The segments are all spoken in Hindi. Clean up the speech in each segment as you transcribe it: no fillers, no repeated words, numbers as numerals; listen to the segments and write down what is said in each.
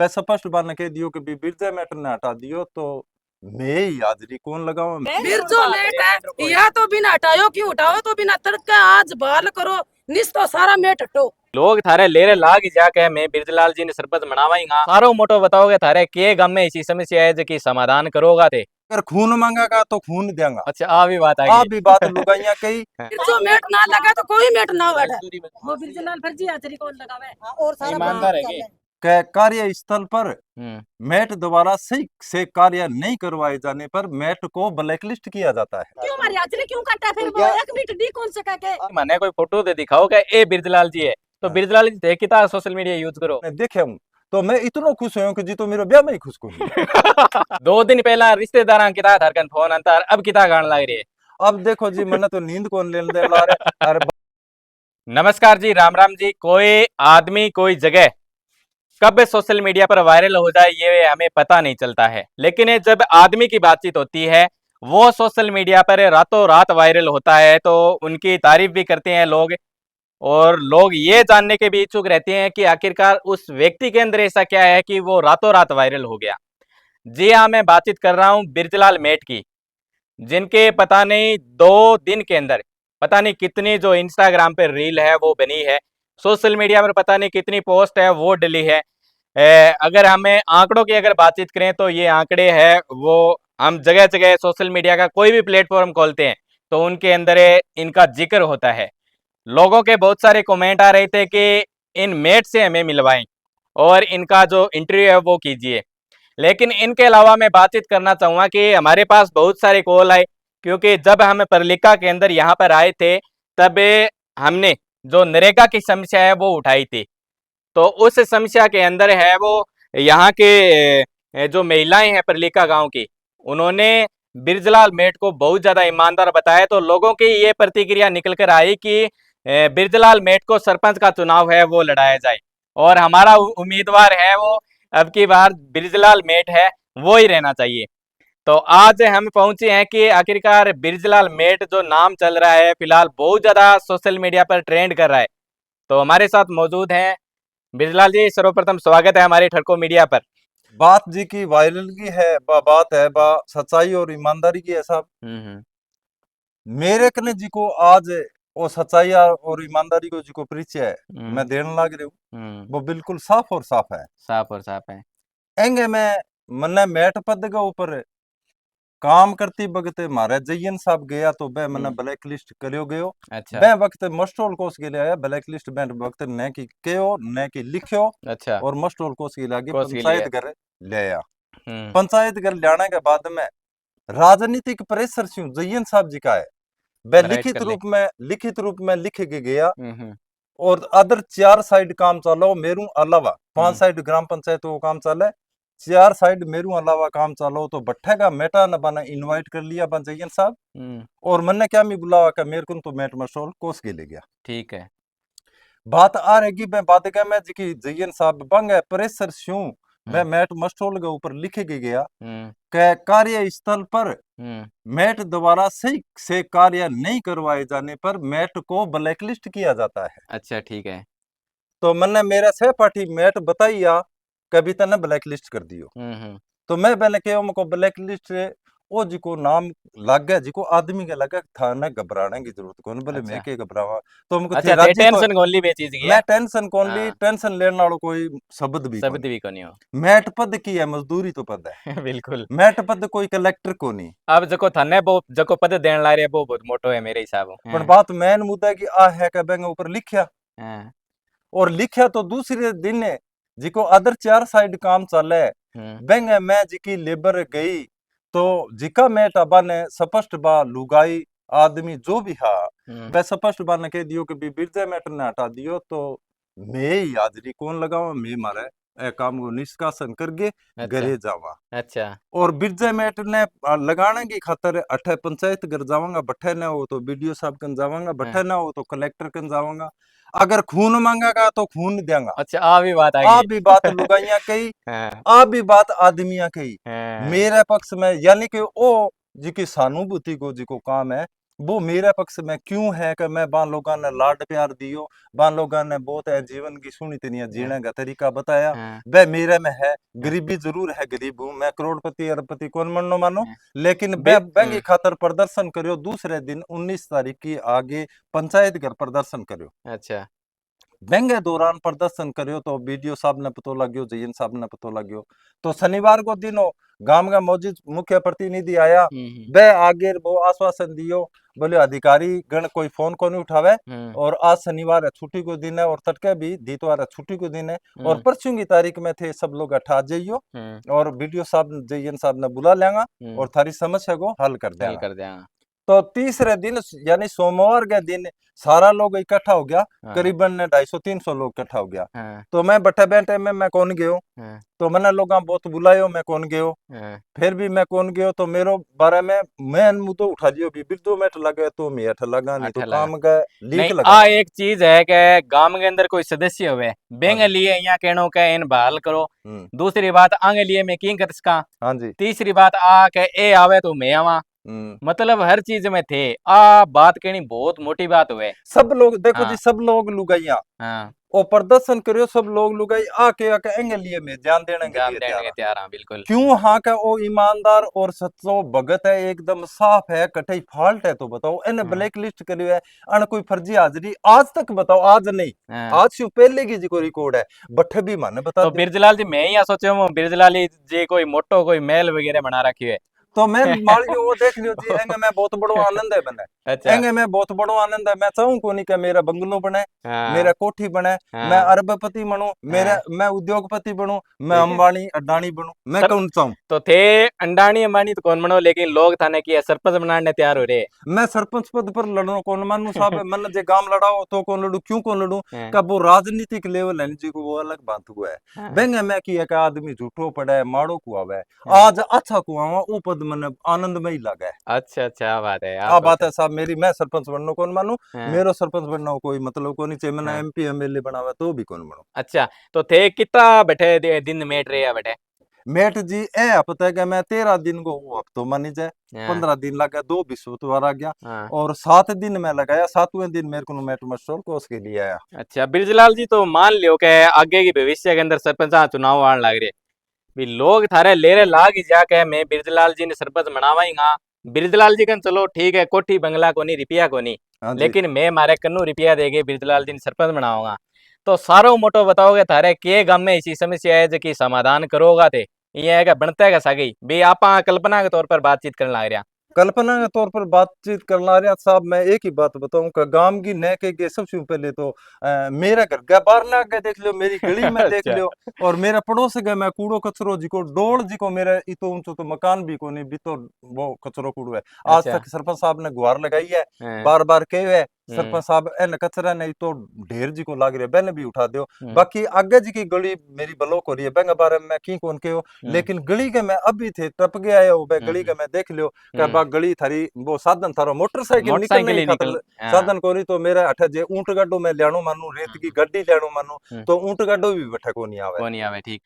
मैं स्पष्ट बात कह दियो कि बिरजा मैटर ने हटा दियो तो मैं ही हाजिरी कौन लगाऊं। बिरजो मेट है या तो बिना हटायो क्यों उठाओ तो बिना तड़के आज बाल करो निस तो सारा मेट हटो। लोग थारे लेरे लाग जाके मैं बिरजलाल जी ने सरपंच बनावाईगा सारो मोटो बताओगे थारे के गम में ऐसी समस्या है जो समाधान करोगा थे। अगर खून मांगेगा तो खून देंगा। अच्छा आ भी बात आ भी बात लुगाइया कही बिरजो मेट ना लगा तो कोई मेट ना बैठे वो बिरजलाल फर्जी हाजिरी कौन लगावे और सारा ईमानदार है के कार्य स्थल पर मैट दोबारा सही से कार्य नहीं करवाए जाने पर मैट को ब्लैकलिस्ट किया जाता है। क्यों हमारी हाजिरी क्यों काटा फिर वो एक मिनट दी कौन से के मैंने कोई फोटो दे दिखाओ कि ए बिरजलाल जी है तो बिरजलाल जी थे कितना सोशल मीडिया यूज करो देखे हूँ तो मैं इतना खुश हूँ कि जी तो मेरे ब्याह में ही खुश को 2 दिन पहला रिश्तेदार किता धरकन फोन अंतर अब किता गान लग रही है। अब देखो जी मैंने तो नींद कौन लेने दे ला रहे। अरे नमस्कार जी राम राम जी। कोई आदमी कोई जगह कब सोशल मीडिया पर वायरल हो जाए ये हमें पता नहीं चलता है, लेकिन जब आदमी की बातचीत होती है वो सोशल मीडिया पर रातों रात वायरल होता है तो उनकी तारीफ भी करते हैं लोग और लोग ये जानने के भी इच्छुक रहते हैं कि आखिरकार उस व्यक्ति के अंदर ऐसा क्या है कि वो रातों रात वायरल हो गया। जी हाँ, मैं बातचीत कर रहा हूँ बिरजलाल मेट की, जिनके पता नहीं 2 दिन के अंदर पता नहीं कितनी जो इंस्टाग्राम पे रील है वो बनी है, सोशल मीडिया पर पता नहीं कितनी पोस्ट है वो डली है। अगर हमें आंकड़ों की अगर बातचीत करें तो ये आंकड़े हैं वो हम जगह जगह सोशल मीडिया का कोई भी प्लेटफॉर्म खोलते हैं तो उनके अंदर इनका जिक्र होता है। लोगों के बहुत सारे कमेंट आ रहे थे कि इन मेट से हमें मिलवाएं और इनका जो इंटरव्यू है वो कीजिए, लेकिन इनके अलावा मैं बातचीत करना चाहूँगा कि हमारे पास बहुत सारे कॉल आए क्योंकि जब हम प्रलिका के अंदर यहाँ पर आए थे तब हमने जो नरेगा की समस्या है वो उठाई थी। तो उस समस्या के अंदर है वो यहाँ के जो महिलाएं हैं प्रलिका गांव की, उन्होंने बिरजलाल मेट को बहुत ज्यादा ईमानदार बताया तो लोगों की ये प्रतिक्रिया निकल कर आई कि बिरजलाल मेट को सरपंच का चुनाव है वो लड़ाया जाए और हमारा उम्मीदवार है वो अब की बार बिरजलाल मेट है वो ही रहना चाहिए। तो आज हम पहुंचे हैं कि आखिरकार बिरजलाल मेट जो नाम चल रहा है फिलहाल बहुत ज्यादा सोशल मीडिया पर ट्रेंड कर रहा है, तो हमारे साथ मौजूद हैं बिरजलाल जी। सर्वप्रथम स्वागत है हमारे ठड़को मीडिया पर। बात जी की वायरल की है बात है सच्चाई और ईमानदारी की है साहब। मेरे कने जी को आज वो सच्चाई और ईमानदारी को जी को परिचय है मैं देने लग रही हूँ वो बिल्कुल साफ और साफ है। साफ और साफ है। एंगे मैं मन्ने मैट पद के ऊपर काम करती वक्त मारे जयन साहब गया तो बे मैंने ब्लैक लिस्ट करियो गयो। अच्छा। बे वक्त मस्टोल कोस के लिए आया ब्लैक लिस्ट बे वक्त न की कयो न की लिखियो। अच्छा। और मस्टोल कोस के लागे पंचायत घर ले आया। पंचायत घर लाने के बाद में राजनीतिक प्रेशर से जयन साहब जी का है बे लिखित रूप में लिख के गया और अदर 4 साइड काम चलो मेरू अलावा 5 साइड ग्राम पंचायत को काम चले 4 साइड मेरू अलावा काम चालो तो बट्ठे का मेटा न बना इनवाइट कर लिया बन जयन साहब और मैंने क्या मैं बुलावा का मेरे को तो मेट मशोल कोस के ले गया। ठीक है बात आ रहेगी मैं बात क्या मैं जी जयन साहब बंग है प्रेशर शू मैं मैट मस्टोल के ऊपर लिख के गया के कार्य स्थल पर मैट दोबारा सही से कार्य नहीं करवाए जाने पर मैट को ब्लैकलिस्ट किया जाता है। अच्छा ठीक है तो मैंने मेरा सहपाठी मैट बताइया कभी तने ब्लैक लिस्ट कर दियो। तो मैं पहले कहो मुझको ब्लैक लिस्ट ओ जी को नाम लग गया जी को आदमी के लगा था ना घबराने की जरूरत कौन बोले मैं के घबरावा तो मुझको अच्छा टेंशन कौन ली बेचीज की मैं टेंशन कौन ली टेंशन लेने वालों कोई शब्द भी कोनी हो। मैट पद की है मजदूरी तो पद है बिल्कुल मैट पद कोई कलेक्टर को नहीं। अब जको थाने वो जको पद देन ला रे वो बहुत मोटो है मेरे हिसाब पर बात मेन मुद्दा की आ है के बेंग ऊपर लिखया और लिखया तो दूसरे दिन जिको अदर 4 साइड काम चले बेंगे मैं जिकी लेबर गई तो जिका मैट अबा ने स्पष्ट बा लुगाई आदमी जो भी हा वह स्पष्ट बा ने कह दियो कि बिरजा मैट ने हटा दियो तो मैं ही हाजिरी कौन लगावा मैं मारे ए काम को निष्कासन करके घरे जावा। अच्छा और बिरजा मैट ने लगाने की खातर अठे पंचायत घर जावांगा बठे न हो तो बीडीओ साहब कन जावांगा बठे न हो तो कलेक्टर कन जावांगा अगर खून मांगेगा तो खून देंगा। अच्छा आ भी बात लुगाइया कही आ भी बात आदमिया कही मेरे पक्ष में यानी कि ओ जी की सहानुभूति को जी को काम है वो मेरे पक्ष में क्यों है कि मैं बान लोगों ने लाड प्यार दियो, बान लोगों ने बहुत है जीवन की सुनी तनिया जीने का तरीका बताया, वह मेरे में है। गरीबी जरूर है, गरीब हूँ मैं, करोड़पति अरबपति कौन मनो मानो, लेकिन बैंगी खातर प्रदर्शन करियो। दूसरे दिन 19 तारीख की आगे पंचायत घर प्रदर्शन करियो। अच्छा, बेंगे दौरान प्रदर्शन करियो तो वीडियो साहब ने पतो लग्यो, जयन साहब ने पतो लग्यो। तो शनिवार को दिन गांव का मौजूद मुख्य प्रतिनिधि आया, वह आगे वो आश्वासन दियो, बोले अधिकारी गण कोई फोन को नहीं उठावे, और आज शनिवार है, छुट्टी को दिन है, और तड़के भी दीतवार है, छुट्टी को दिन है, और परसों की तारीख में थे सब लोग अठा जाइयो, और वीडियो साहब जयन साहब ने बुला लेंगा और थारी समस्या को हल कर देंगे। तो तीसरे दिन यानी सोमवार के दिन सारा लोग इकट्ठा हो गया, करीबन 250-300 लोग इकट्ठा हो गया। तो मैं बैठे बैठे में मैं कौन गयो, तो मैंने लोग बहुत बुलायो, मैं कौन गयो, फिर भी मैं कौन गयो, तो मेरो बारे में मैं मुद्दो उठा दियो भी बिल्दो मेट लगे तो मेठ लगा नहीं तो काम का लीक लगा। आ एक चीज है कि गांव के अंदर कोई सदस्य हुए बेंग लिए यहाँ कहनो के इन बहाल करो, दूसरी बात आगे लिए मैं की कर सका, हाँ जी, तीसरी बात आ के ए आवे तो मैं आवा, मतलब हर चीज में थे। आ बात कहनी बहुत मोटी बात हुए। सब लोग देखो जी, सब लोग लुगाइया और प्रदर्शन करियो, सब लोग लुगाई आके एंगे लिए में जान देने के तैयार हां, बिल्कुल। क्यों हाँ का ओ ईमानदार और सच्चो भगत है, एकदम साफ है, कटई फाल्ट है तो बताओ, इन्हें ब्लैक लिस्ट करियो है, अन कोई फर्जी हाजिरी आज तक बताओ, आज नहीं, आज से पहले की जी को रिकॉर्ड है, बट्ठे भी माने बता। तो बिरजलाल जी मैं ही सोचे हूं बिरजलाल जी कोई मोटो कोई महल वगैरह बना रखी है, तो मैं मान लियो वो देख लियो जी, एंगे मैं बहुत बड़ो आनंद है बने। अच्छा। एंगे मैं बहुत बड़ो आनंद है, मैं चाहूं कोनी के मेरा बंगलो बने, मेरा कोठी बने, मैं अरबपति बनूं, मेरा मैं उद्योगपति बनूं, मैं अंबानी अडानी बनूं, मैं कौन चाहूं। तो थे अंडानी अंबानी तो कौन बनो, लेकिन लोग थाने की सरपंच बनाने तैयार हो रहे। मैं सरपंच पद पर लड़नो कौन मानू साहब, मन जे गांव लड़ाओ तो कौन लड़ू, क्यों कौन लड़ू, का वो राजनीतिक लेवल है जी को, वो अलग बात हुआ है। बेंगे मैं की एक आदमी झूठो पड़े माड़ो को आवे, आज अच्छा को आवा वो पद मन आनंदमय लगा है। अच्छा अच्छा बात है, आ बात है साहब मेरी, मैं सरपंच बननो कौन मानू, मेरो सरपंच बनना कोई मतलब को नहीं चाहिए, मैंने एमपी एमएलए बनावा तो भी कौन बनू। अच्छा, तो थे कितना बैठे दिन मेट रहे बैठे मेट जी ए हफ्ता है कि मैं 13 दिन को हफ्तों मानी जाए, 15 दिन लगा, 2 विश्ववार आ गया, और 7 दिन में लगाया, 7वें दिन मेरे को मेट मस्टोल कोस के लिए आया। अच्छा बिरजलाल जी, तो मान लियो के आगे की भविष्य के अंदर सरपंच चुनाव आने लग रहे, भी लोग थारे लेरे लाग जाके मैं बिरजलाल जी ने सरपंच बनावाईगा, बिरजलाल जी कन चलो ठीक है, कोठी बंगला को नहीं, रुपया को नहीं, लेकिन मैं मारे कन्नू रुपया देके बिरजलाल जी ने सरपंच बनाऊंगा, तो सारो मोटो बताओगे थारे के गांव में ऐसी समस्या है जो समाधान करोगा थे, ये है बनता है सगी भी आप कल्पना के तौर पर बातचीत करने लग रहा। कल्पना के तौर पर बातचीत करना रहा साहब, मैं एक ही बात बताऊं कि गांव की न के सबसे पहले तो मेरा घर का बाहर ना के देख लो, मेरी गली में देख लो, और मेरा पड़ोस गए मैं कूड़ो कचरो जी को डोल जी को, मेरा इतो ऊंचो तो मकान भी को नहीं भी तो वो कचरो कूड़ो है। आज तक सरपंच साहब ने गुहार लगाई है, बार बार कहे है सरपंच साहब एन कचरा नहीं तो ढेर जी को लाग रहे बेन भी उठा दो, बाकी आगे जी की गली मेरी ब्लॉक हो रही है, बेंगे बारे में की कौन के हो, लेकिन गली के मैं अभी थे टप गया है, गली के मैं देख लियो गली थारी वो साधन थारो मोटरसाइकिल निकल साधन कोनी, तो मेरा अठे जे ऊंट गाडो में लेणो मानू, रेत की गड्डी लेणो मानू, तो ऊंट गाडो भी बैठा कोनी आवे। ठीक,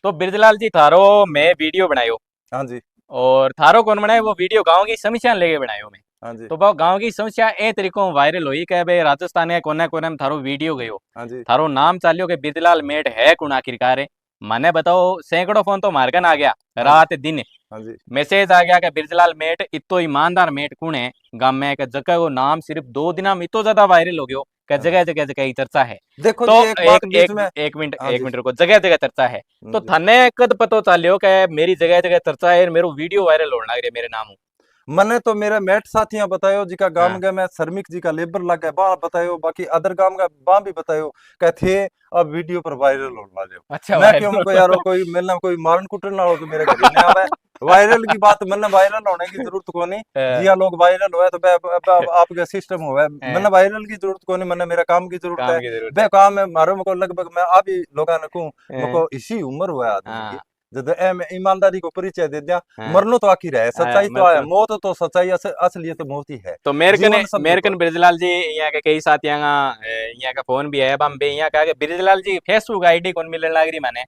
तो बिरजलाल जी थारो मैं वीडियो बनायो, हाँ जी, और थारो कौन बनाए वो वीडियो गांव की समस्या लेके बनायो मैं, हाँ जी, तो वो गांव की समस्या ए तरीको वायरल हुई के भाई राजस्थान के कोने कोने में थारो वीडियो गयो, हाँ जी, थारो नाम चालियो के बिरजलाल मेट है कौन आखिरकार, मने बताओ सैकड़ों फोन तो मार्गन आ गया, रात दिन मैसेज आ गया कि बिरजलाल मेट इतो ईमानदार मेट कौन है गांव में, जगह को नाम सिर्फ 2 दिन में इतो ज्यादा वायरल हो गयो कि जगह जगह जगह चर्चा है। देखो तो एक मिनट रुको, जगह जगह चर्चा है, तो थाने कद पतो चालियो कि मेरी जगह जगह चर्चा है, मेरो वीडियो वायरल होने लग रहा मेरे नाम, मने तो मेरा मेट साथियां बतायो जी का गांव गए मैं श्रमिक जी का लेबर लगा बा बतायो, बाकी अदर गांव का बा भी बतायो कह थे अब वीडियो पर वायरल होने वाले। अच्छा, मैं क्यों को यारो कोई मिलना कोई मारन कुटन ना हो तो मेरे घर में आवे, वायरल की बात मने वायरल होने की जरूरत को नहीं, जिया लोग वायरल होए तो आपका सिस्टम होवे, मने वायरल की जरूरत को नहीं, मने मेरा काम की जरूरत है, बे काम है मारो को लगभग मैं आप ही लोगों ने कहूं मको इसी उम्र हुआ आदमी की जब ईमानदारी को परिचय दे दिया, मरनो तो आखिर है, सच्चाई तो है, मौत तो सच्चाई असलियत मौत ही है। तो मेरकन बिरजलाल जी यहाँ के कई साथियां यहाँ का फोन भी है, बम बे यहाँ का बिरजलाल जी फेसबुक आईडी कौन मिलने लग रही माने,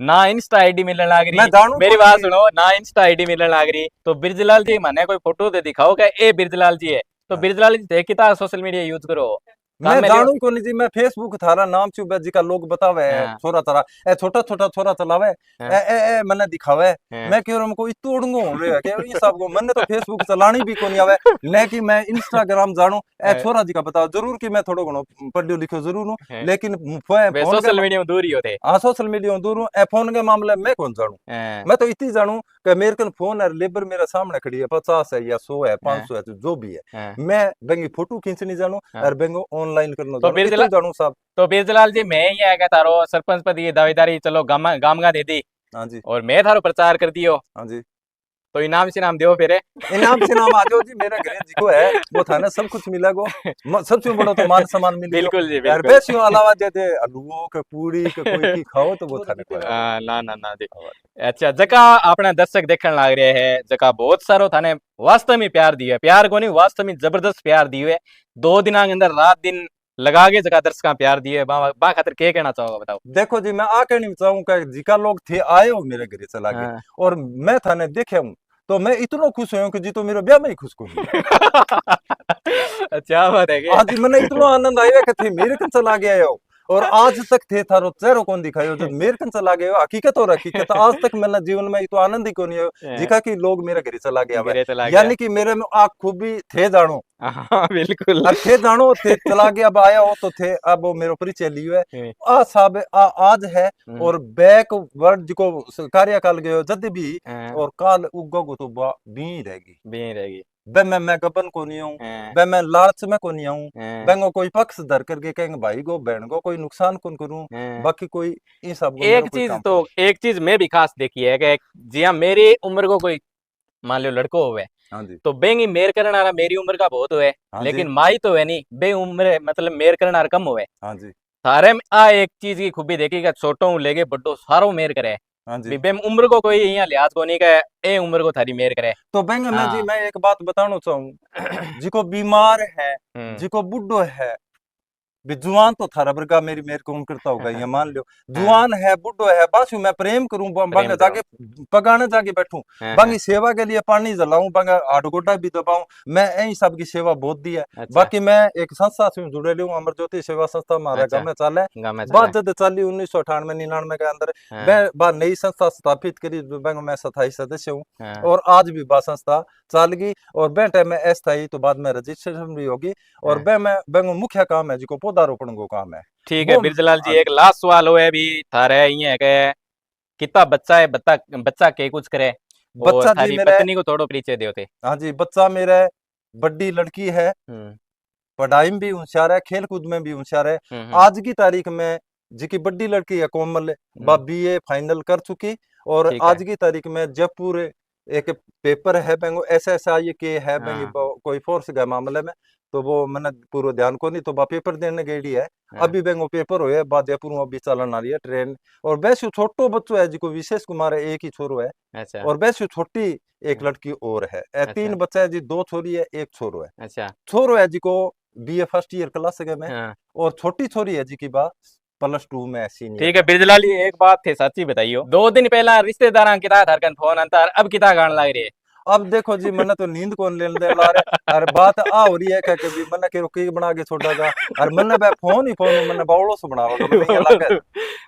ना इंस्टा आईडी मिलने लग रही, मेरी बात सुनो, ना इंस्टा आईडी मिलने लग रही, तो बिरजलाल जी माने कोई फोटो दे दिखाओ क्या ए बिरजलाल जी है, तो बिरजलाल जी थे किता सोशल मीडिया यूज करो मैं जानू को नहीं जी मैं फेसबुक थारा नाम चुबे जिका लोग बतावे छोरा तारा ए छोटा छोटा छोरा चलावे ए मने दिखावे मैं कह रहा को इतो उड़ंगो रे के ये सब को मने तो फेसबुक चलानी भी कोनी आवे लेकिन मैं इंस्टाग्राम जानू ए छोरा जी का बताओ जरूर कि मैं थोड़ो घणो पढ़ियो लिखो जरूर हूं लेकिन फोन सोशल मीडिया में दूर ही होते हां सोशल मीडिया में दूर हूं ए फोन के मामले में कौन जानू मैं तो इतनी जानू कि मेरे कन फोन है लेबर मेरे सामने खड़ी है 50 है या 100 है 500 है जो भी है मैं बेंगी फोटो खींचनी जानू और बेंगो ऑनलाइन करनो जानू साहब तो बिरजलाल जी मैं ही आएगा तारो सरपंच पद ये दावेदारी चलो गामगा दे दी हां जी और मैं थारो प्रचार कर दियो हां जी तो इनाम से नाम दियो फिर इनाम से नाम आ जाओ जी मेरे घर जिको है वो थाने सब कुछ मिलेगो सबसे बड़ा तो मान सम्मान मिलेगा बिल्कुल जी यार बेसियों अलावा जैसे आलूओं के पूरी के कोई की खाओ तो वो थाने को ना ना ना जी अच्छा जका अपना दर्शक देखने लाग रहे हैं जका बहुत सारो थाने वास्तव में प्यार दियो प्यार को नहीं वास्तव में जबरदस्त प्यार दियो है 2 दिना के अंदर रात दिन लगा के जगह दर्शक प्यार दिए बा खातिर के कहना चाहोगे बताओ। देखो जी मैं आ कहना चाहूंगा जिका लोग थे आए हो मेरे घर चला के और मैं थाने देखे हूँ तो मैं इतना खुश हूँ कि जी तो मेरे ब्याह में ही खुश को अच्छा बात है आज मैंने इतना आनंद आया कि थे मेरे कन चला गया हो और आज तक थे थारो चेहरो कौन दिखायो जब मेरे कन चला गए हकीकत और हकीकत आज तक मैंने जीवन में तो आनंद ही कोनी हो जिका कि लोग मेरे घर चला गया यानी कि मेरे में आ खूबी थे जानो बिल्कुल थे जानो थे चला गया अब आया हो तो थे अब वो मेरे परिचय लियो है आ साहब आज है और बैक वर्ड जिको कार्यकाल गयो जद भी और काल उगो तो बी रहेगी बे मैं गबन को नहीं हूँ बे मैं लालच में को नहीं हूँ बेंगो कोई पक्ष धर करके कहेंगे भाई को बहन को कोई नुकसान कौन करूँ बाकी कोई ये सब एक चीज मैं भी खास देखी है कि जी हाँ मेरी उम्र को कोई मान लो लड़को हुए तो बेंगी मेर करना रहा मेरी उम्र का बहुत हुए लेकिन माई तो है नहीं बे उम्र मतलब मेर करना कम हुए सारे में आ एक चीज की खूबी देखी छोटो लेके बड्डो सारो मेर करे बेम उम्र को कोई यहाँ लिहाज को नहीं का ए उम्र को थारी मेर करे तो बेंग मैं जी मैं एक बात बताना चाहूँ जिको बीमार है जिको बुड्ढो है जुआन तो थारा बरगा मेरी मेरे को करता होगा ये मान लो जुआन है बुड्ढो है बासु मैं प्रेम करूं बंग जाके पगाने जाके बैठूं बंगी सेवा के लिए पानी जलाऊं बंग आडगोडा भी दबाऊं मैं यही सब की सेवा बहुत दी है बाकी मैं एक संस्था से जुड़े लियो अमर ज्योति सेवा संस्था हमारा गांव में चाले बात जब चली 1998 99 के अंदर मैं बार नई संस्था स्थापित करी बंग मैं 27 सदस्य हूँ और आज भी बा संस्था चल गई और बे टाइम में अस्थायी तो बाद में रजिस्ट्रेशन भी होगी और बे में बेंगो मुख्य काम है जिको पौधारोपण को काम है। ठीक है बिरजलाल जी एक लास्ट सवाल हो है भी थारे ये है के कितना बच्चा है बच्चा के कुछ करे बच्चा जी मेरे पत्नी को थोड़ो परिचय दियो थे। हाँ जी बच्चा मेरे बड़ी लड़की है पढ़ाई में भी होशियार है खेल कूद में भी होशियार है आज की तारीख में जिकी बड़ी लड़की है कोमल BA फाइनल कर चुकी और आज की तारीख में जयपुर एक पेपर है बेंगो SSI के है कोई फोर्स का मामले में तो वो मैंने पूरा ध्यान को नहीं तो बा पेपर देने गई है अभी बेंगो पेपर हुए बाद जयपुर अभी चलन आ रही है ट्रेन और वैसे छोटो बच्चो है जिको विशेष कुमार है एक ही छोरो है और वैसे छोटी एक लड़की और है 3 बच्चा है जी 2 छोरी है 1 छोरो है छोरो है जिको BA फर्स्ट ईयर क्लास में और छोटी छोरी है जी की बात +2 में ऐसी नहीं। ठीक है बिरजलाल जी एक बात थे सच्ची बताइयो 2 दिन पहला रिश्तेदार किता धरकन फोन अंतर अब किता गान लग रही है अब देखो जी मैंने तो नींद कौन लेने दे ला रहे और बात आ हो रही है क्या कभी मैंने के रोकी बना के छोड़ेगा और मैंने बे फोन मैंने बावड़ो से बनावा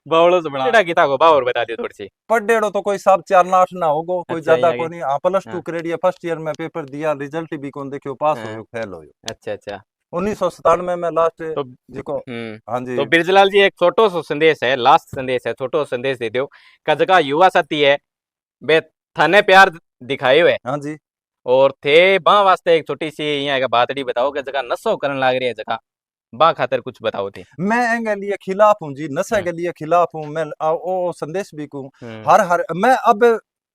बावड़ो से बना किता को बावर बता दियो थोड़ी सी पढ़ेड़ो तो कोई सब 4 8 ना होगो कोई ज्यादा को नहीं +2 क्रेडिट फर्स्ट ईयर में पेपर दिया रिजल्ट भी कौन देखियो पास हो फेल हो। अच्छा 1997 में लास्ट तो जिको हाँ जी तो बिरजलाल जी एक छोटो सो संदेश है लास्ट संदेश है छोटो संदेश दे दो का जगह युवा साथी है बे थाने प्यार दिखाए हुए हाँ जी और थे बा वास्ते एक छोटी सी यहाँ का बातड़ी बताओ कि जगह नशो करने लग रही है जगह बा खातर कुछ बताओ थे। मैं एंगे लिए खिलाफ हूँ जी नशे के लिए खिलाफ हूँ मैं ओ संदेश भी कहूँ हर मैं अब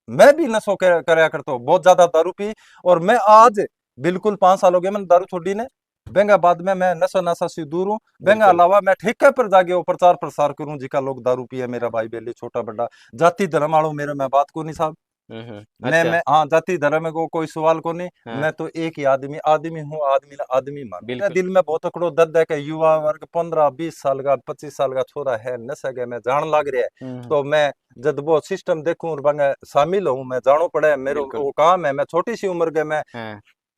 मैं भी नशो कराया करता हूँ बहुत ज्यादा दारू पी और मैं आज बिल्कुल 5 साल हो गए मैंने दारू छोड़ी ने बेंगा बाद में मैं नशा से दूर हूँ बेंगा अलावा मैं ठेके पर जाके प्रचार प्रसार करूँ जिका लोग दारू पिए मेरा भाई बेली छोटा बड़ा जाति धर्म वालों मेरे में बात को नहीं साहब मैं हाँ जाति धर्म को कोई सवाल को नहीं मैं तो एक ही आदमी हूँ आदमी मान मेरे दिल में बहुत अकड़ो दर्द है कि युवा वर्ग 15-20 साल का 25 साल का छोरा है नशे के मैं जान लग रहा है तो मैं जब वो सिस्टम देखूं और शामिल हूँ मैं जानो पड़े मेरे वो काम है मैं छोटी सी उम्र के मैं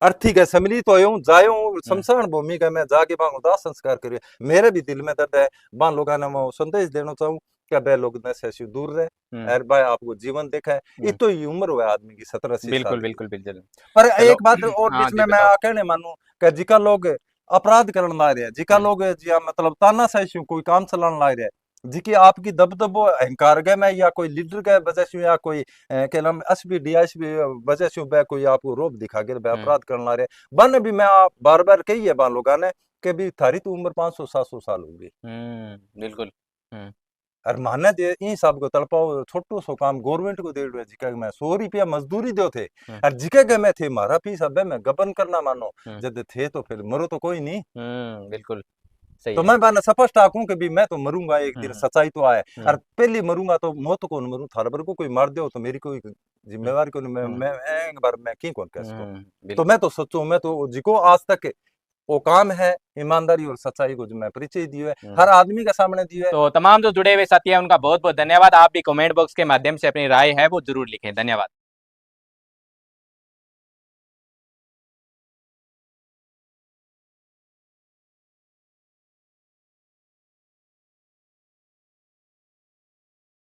अर्थी के सम्मिलित होयो जायो शमशान भूमि का मैं जाके बांगो दाह संस्कार करियो। मेरे भी दिल में दर्द है, बान लोगों ने मैं संदेश देना चाहूँ कि बे लोग नशे से दूर रहे। अरे भाई आपको जीवन देखा है, इतो ही उम्र हुआ आदमी की 17-80 बिल्कुल साल बिल्कुल बिल्कुल। पर चलो, एक बात और हाँ बीच जी में मैं बताओ। कहने मानू कि जिका लोग अपराध करने ला रहे हैं, जिका लोग जिया मतलब तानाशाही कोई काम चलाने ला रहे हैं, जिकी आपकी दबदबो अहंकार गए में या कोई लीडर के वजह से या कोई के नाम एसपी डीएसपी वजह से बे कोई आपको रोप दिखा के बे अपराध करने ला रहे बन भी मैं आप बार बार कही है बान लोगों ने कि भी थारी तो उम्र 500-700 साल होगी। बिल्कुल। और माने दे इन सब को तड़पाओ छोटो सो काम गवर्नमेंट को दे दो जिका मैं 100 रुपया मजदूरी दो थे और जिका के मैं थे मारा फीस अब मैं गबन करना मानो जब थे तो फिर मरो तो कोई नहीं। बिल्कुल सही तो है। मैं बाने स्पष्ट आखूं कि भी मैं तो मरूंगा एक दिन, सच्चाई तो आए और पहली मरूंगा तो मौत को मरूं थार पर को कोई मार दो तो मेरी कोई जिम्मेवारी को मैं एक बार मैं की कौन कह सकूं। तो मैं तो सच्चू मैं तो जिको आज तक वो काम है ईमानदारी और सच्चाई को जो मैं परिचय दियो है हर आदमी के सामने दियो है। तो तमाम जो जुड़े हुए साथी हैं उनका बहुत बहुत धन्यवाद। आप भी कमेंट बॉक्स के माध्यम से अपनी राय है वो जरूर लिखें। धन्यवाद।